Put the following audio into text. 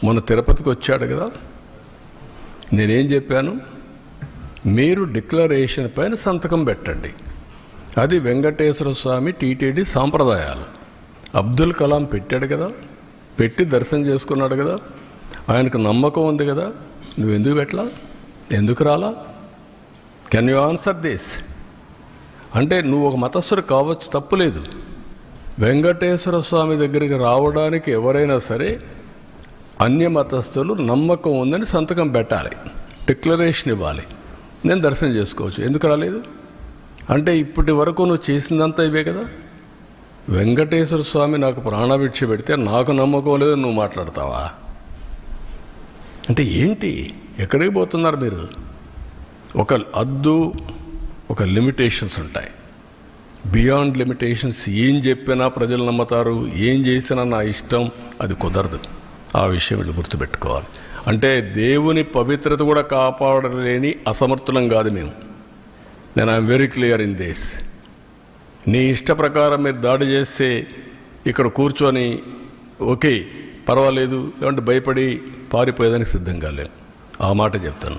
మొన్న తిరుపతికి వచ్చాడు కదా, నేనేం చెప్పాను? మీరు డిక్లరేషన్ పైన సంతకం పెట్టండి. అది వెంకటేశ్వర స్వామి టీటీడీ సాంప్రదాయాలు. అబ్దుల్ కలాం పెట్టాడు కదా, పెట్టి దర్శనం చేసుకున్నాడు కదా, ఆయనకు నమ్మకం ఉంది కదా, నువ్వు ఎందుకు పెట్టలా? ఎందుకు రాలా? Can you answer this? అంటే నువ్వు ఒక మతస్థుడు కావచ్చు, తప్పులేదు. వెంకటేశ్వర స్వామి దగ్గరికి రావడానికి ఎవరైనా సరే అన్య మతస్థులు నమ్మకం ఉందని సంతకం పెట్టాలి, డిక్లరేషన్ ఇవ్వాలి. నేను దర్శనం చేసుకోవచ్చు. ఎందుకు రాలేదు? అంటే ఇప్పటి వరకు నువ్వు చేసిందంతా ఇవే కదా. వెంకటేశ్వర స్వామి నాకు ప్రాణభిక్ష పెడితే నాకు నమ్మకం లేదు, నువ్వు మాట్లాడతావా? అంటే ఏంటి? ఎక్కడికి పోతున్నారు మీరు? ఒక హద్దు, ఒక లిమిటేషన్స్ ఉంటాయి. బియాండ్ లిమిటేషన్స్ ఏం చెప్పినా ప్రజలు నమ్ముతారు, ఏం చేసినా నా ఇష్టం, అది కుదరదు. ఆ విషయం వీళ్ళు గుర్తుపెట్టుకోవాలి. అంటే దేవుని పవిత్రత కూడా కాపాడలేని అసమర్థులం కాదు మేము. నేను I'm very clear in this. నీ ఇష్ట ప్రకారం మీరు దాడి చేస్తే ఇక్కడ కూర్చొని ఓకే పర్వాలేదు, ఏమంటే భయపడి పారిపోయేదానికి సిద్ధంగా లేవు. ఆ మాట చెప్తాను.